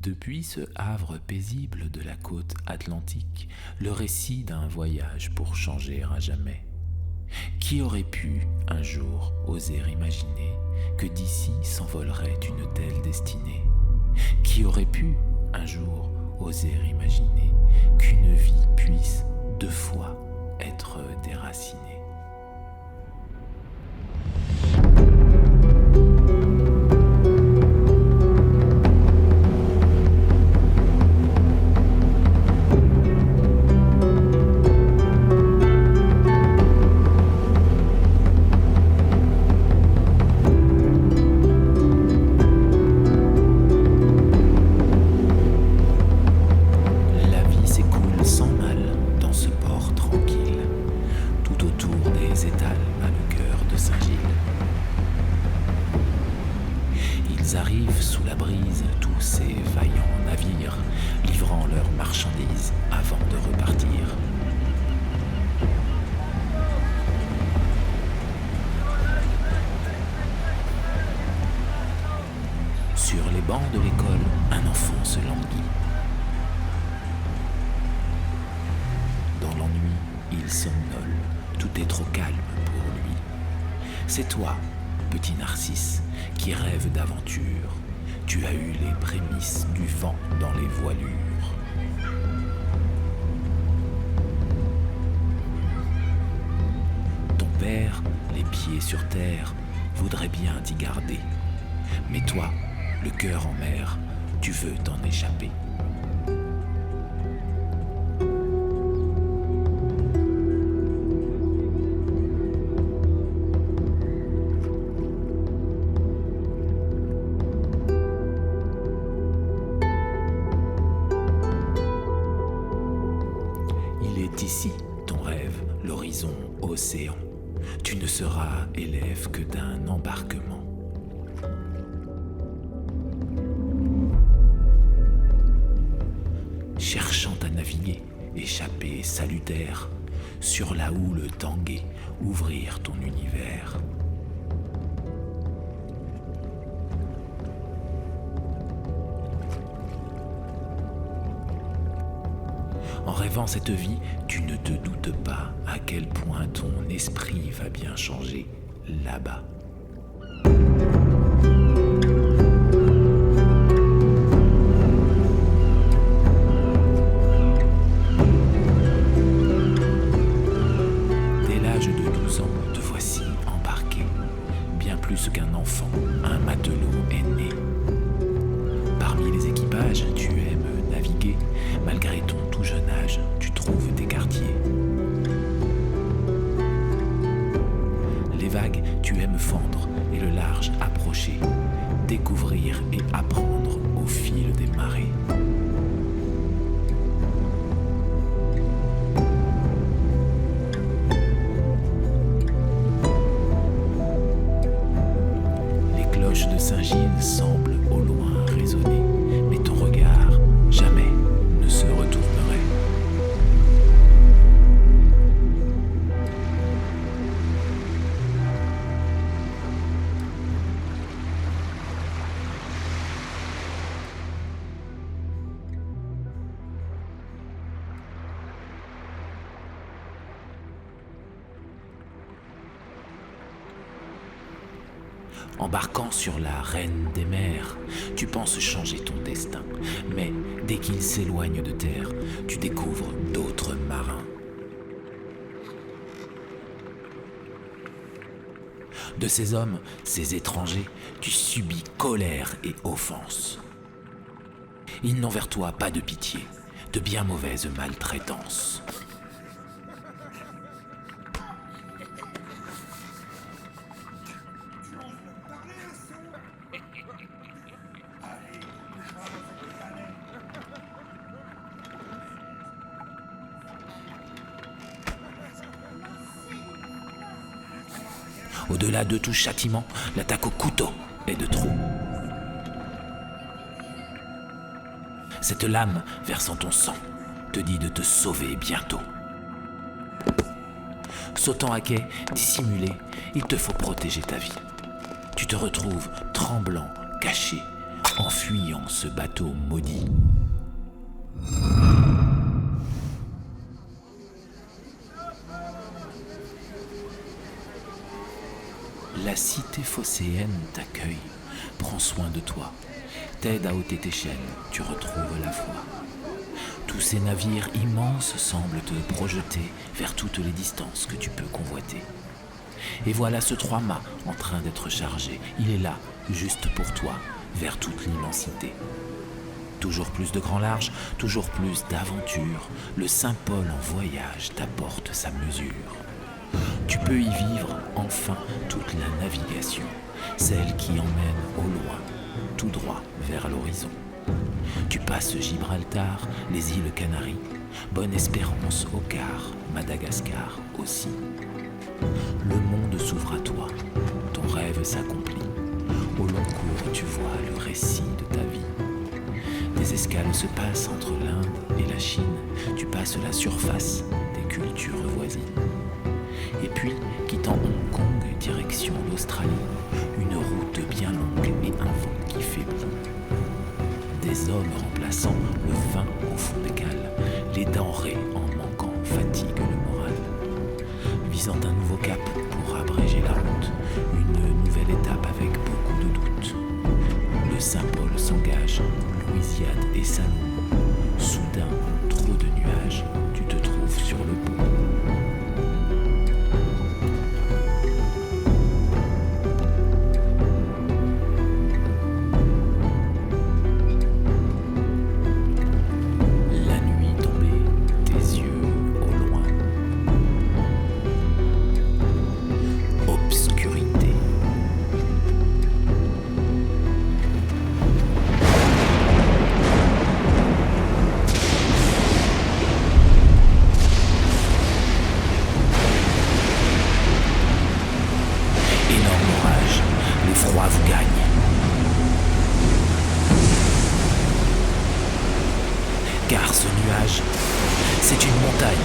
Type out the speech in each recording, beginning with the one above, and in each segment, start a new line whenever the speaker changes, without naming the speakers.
Depuis ce havre paisible de la côte atlantique, le récit d'un voyage pour changer à jamais. Qui aurait pu, un jour, oser imaginer que d'ici s'envolerait une telle destinée? Qui aurait pu, un jour, oser imaginer qu'une vie puisse, deux fois, être déracinée? Ils arrivent sous la brise, tous ces vaillants navires, livrant leurs marchandises avant de repartir. Sur les bancs de l'école, un enfant se languit. Dans l'ennui, il somnole, tout est trop calme pour lui. C'est toi, petit Narcisse, qui rêve d'aventure. Tu as eu les prémices du vent dans les voilures. Ton père, les pieds sur terre, voudrait bien t'y garder. Mais toi, le cœur en mer, tu veux t'en échapper. Ici, ton rêve, l'horizon, océan. Tu ne seras élève que d'un embarquement. Cherchant à naviguer, échapper salutaire, sur la houle tanguer, ouvrir ton univers. En rêvant cette vie, tu ne te doutes pas à quel point ton esprit va bien changer là-bas. Dès l'âge de 12 ans, te voici embarqué. Bien plus qu'un enfant, un matelot est né. Parmi les équipages, tu aimes naviguer. Malgré ton tout jeune âge, tu trouves tes quartiers. Les vagues, tu aimes fendre et le large approcher, découvrir et apprendre au fil des marées. Les cloches de Saint-Gilles semblent au loin résonner, mais ton regard, jamais ne se retournerait. Embarquant sur la reine des mers, tu penses changer ton destin. Mais dès qu'il s'éloigne de terre, tu découvres d'autres marins. De ces hommes, ces étrangers, tu subis colère et offense. Ils n'ont vers toi pas de pitié, de bien mauvaises maltraitances. Au-delà de tout châtiment, l'attaque au couteau est de trop. Cette lame versant ton sang te dit de te sauver bientôt. Sautant à quai, dissimulé, il te faut protéger ta vie. Tu te retrouves tremblant, caché, en fuyant ce bateau maudit. La cité phocéenne t'accueille, prend soin de toi, t'aide à ôter tes chaînes, tu retrouves la foi. Tous ces navires immenses semblent te projeter vers toutes les distances que tu peux convoiter. Et voilà ce 3-mâts en train d'être chargé, il est là, juste pour toi, vers toute l'immensité. Toujours plus de grand large, toujours plus d'aventures, le Saint-Paul en voyage t'apporte sa mesure. Tu peux y vivre enfin toute la navigation, celle qui emmène au loin, tout droit vers l'horizon. Tu passes Gibraltar, les îles Canaries, Bonne-Espérance au quart, Madagascar aussi. Le monde s'ouvre à toi, ton rêve s'accomplit. Au long cours, tu vois le récit de ta vie. Des escales se passent entre l'Inde et la Chine, tu passes la surface des cultures voisines. Et puis, quittant Hong Kong, direction l'Australie, une route bien longue et un vent qui faiblit. Des hommes remplaçant le vin au fond des cales, les denrées en manquant fatiguent le moral. Visant un nouveau cap pour abréger la route, une nouvelle étape avec beaucoup de doutes. Le Saint-Paul s'engage, Louisiade et Salomon. Soudain, trop de nuages, tu te trouves sur le pont. Vous gagne. Car ce nuage, c'est une montagne.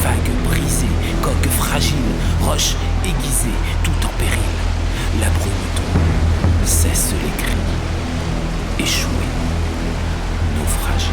Vagues brisées, coques fragiles, roches aiguisées, tout en péril. La brume tombe, cesse les cris. Échoué. Naufragé.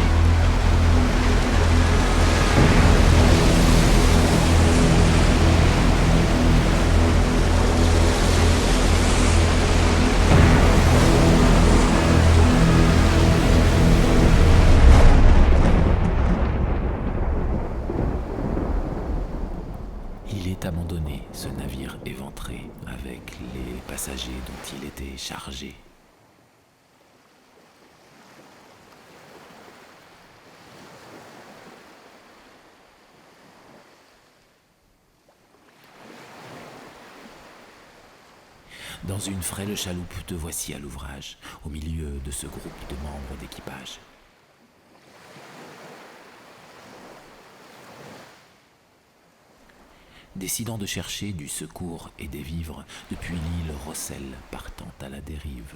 Il est abandonné, ce navire éventré, avec les passagers dont il était chargé. Dans une frêle chaloupe, te voici à l'ouvrage, au milieu de ce groupe de membres d'équipage. Décidant de chercher du secours et des vivres depuis l'île Rossel partant à la dérive.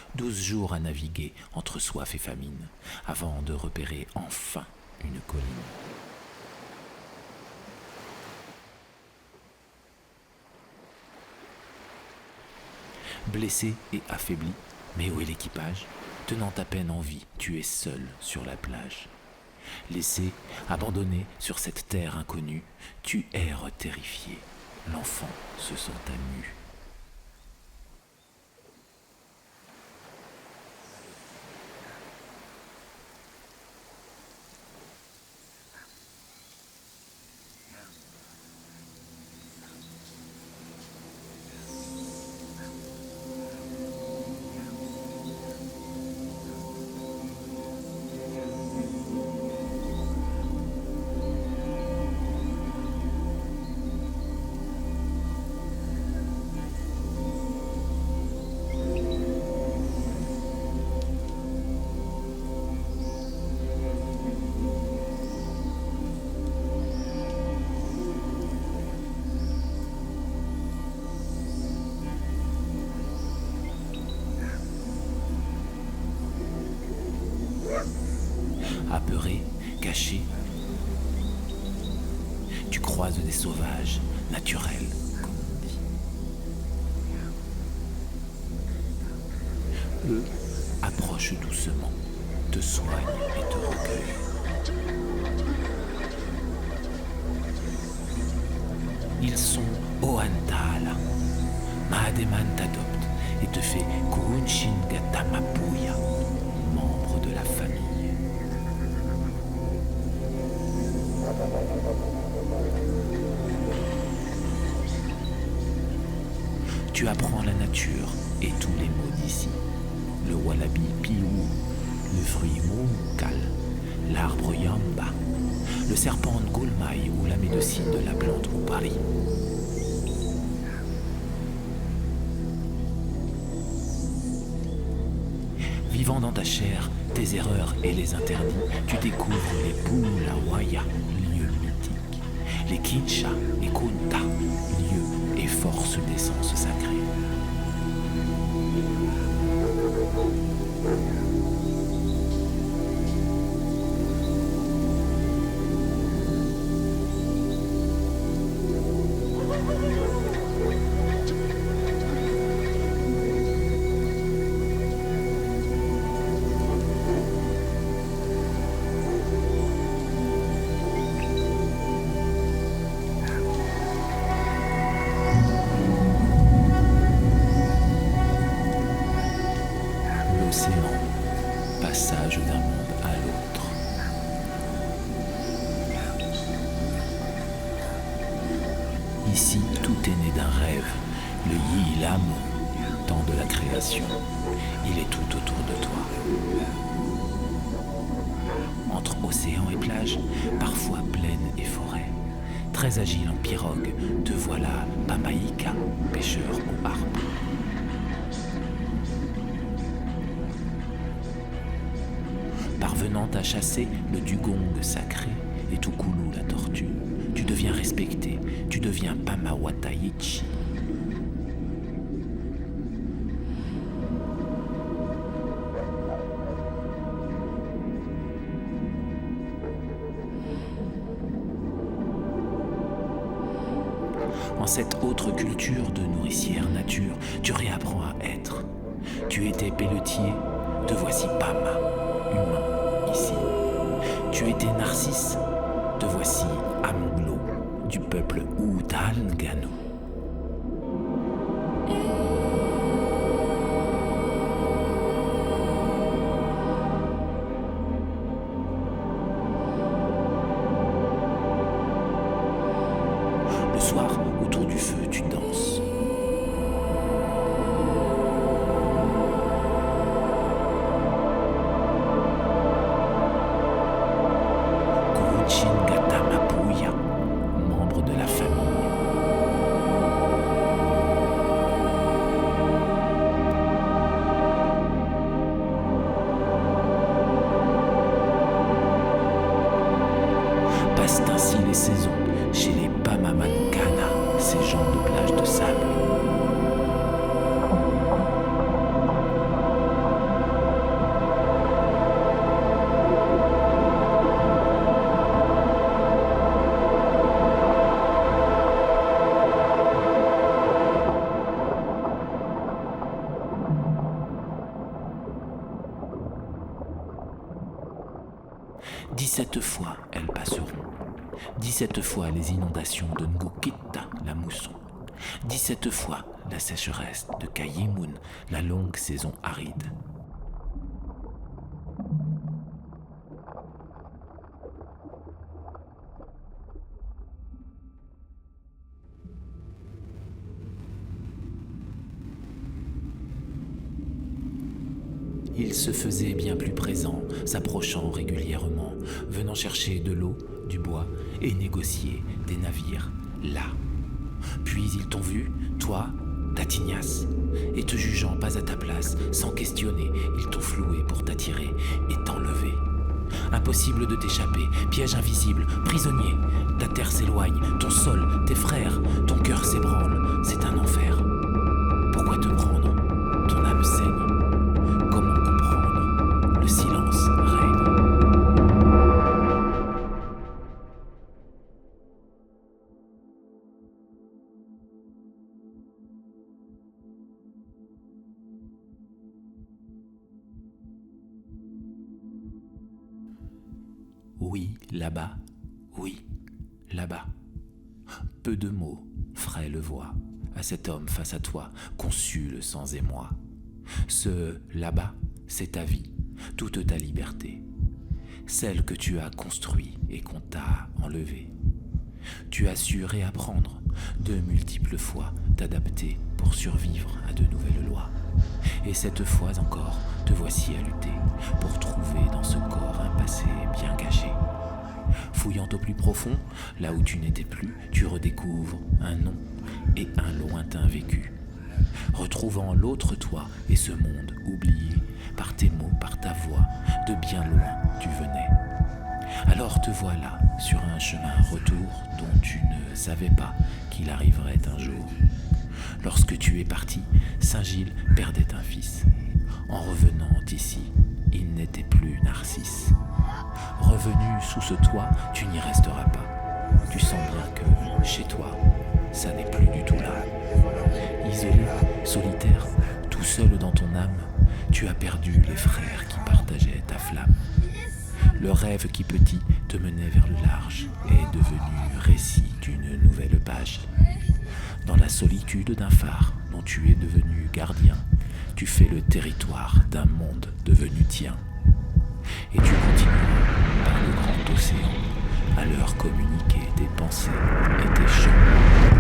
« 12 jours à naviguer entre soif et famine, avant de repérer enfin une colline. Blessé et affaibli, mais où est l'équipage ? Tenant à peine en vie, tu es seul sur la plage. Laissé, abandonné sur cette terre inconnue, tu erres terrifié. L'enfant se sent à nu. apeuré, caché. Tu croises des sauvages, naturels, comme on dit. Eux approchent doucement, te soignent et te recueillent. Ils sont Oantala. Mahademan t'adopte et te fait Kuunshingatamapuya, membre de la famille. Tu apprends la nature et tous les mots d'ici. Le wallaby piou, le fruit moukal, l'arbre yamba, le serpent ngolmaï ou la médecine de la plante Paris. Vivant dans ta chair, tes erreurs et les interdits, tu découvres les Bulawaïa, lieux mythiques, les Kincha et Kunta, lieux et forces d'essence sacrée. L'océan, passage d'un monde à l'autre. Ici, tout est né d'un rêve, le yi, l'âme, temps de la création. Il est tout autour de toi. Entre océan et plage, parfois plaine et forêt. Très agile en pirogue, te voilà Pamaïka, pêcheur aux harpes. Parvenant à chasser le dugong sacré et Tukulu la tortue, tu deviens respecté, tu deviens Pamawataichi. En cette autre culture de nourricière nature, tu réapprends à être. Tu étais pelletier, te voici Pama, humain, ici. Tu étais Narcisse, te voici Amglo, du peuple Oudalngano. Le soir, autour du feu, tu danses. Kuunshingatamapuya, membre de la famille. Passent ainsi les saisons chez les Pamamankana, ces gens de plage de sable. « 17 fois elles passeront. 17 fois les inondations de Ngukita, la mousson. 17 fois la sécheresse de Kayimun, la longue saison aride. Il se faisait bien plus présent, s'approchant régulièrement, venant chercher de l'eau, du bois et négocier des navires, là. Puis ils t'ont vu, toi, Tatignas, et te jugeant pas à ta place, sans questionner, ils t'ont floué pour t'attirer et t'enlever. Impossible de t'échapper, piège invisible, prisonnier. Ta terre s'éloigne, ton sol, tes frères, ton cœur s'ébranle, c'est un enfer. Pourquoi te prendre? Ton âme saigne. Comment comprendre? Le silence règne. Oui, là-bas, oui, là-bas. Peu de mots, frêle voix, à cet homme face à toi, conçu le sans émoi. Ce là-bas, c'est ta vie, toute ta liberté, celle que tu as construite et qu'on t'a enlevée. Tu as su réapprendre de multiples fois t'adapter pour survivre à de nouvelles lois. Et cette fois encore, te voici à lutter pour trouver dans ce corps un passé bien caché. Fouillant au plus profond, là où tu n'étais plus, tu redécouvres un nom et un lointain vécu. Retrouvant l'autre toi et ce monde oublié, par tes mots, par ta voix, de bien loin tu venais. Alors te voilà sur un chemin retour dont tu ne savais pas qu'il arriverait un jour. Lorsque tu es parti, Saint-Gilles perdait un fils. En revenant ici, il n'était plus Narcisse. Revenu sous ce toit, tu n'y resteras pas. Tu sens bien que, chez toi, ça n'est plus du tout là. Isolé, solitaire, tout seul dans ton âme, tu as perdu les frères qui partageaient ta flamme. Le rêve qui petit te menait vers le large est devenu récit d'une nouvelle page. Dans la solitude d'un phare dont tu es devenu gardien, tu fais le territoire d'un monde devenu tien. Et tu continues par le grand océan à leur communiquer tes pensées et tes chants.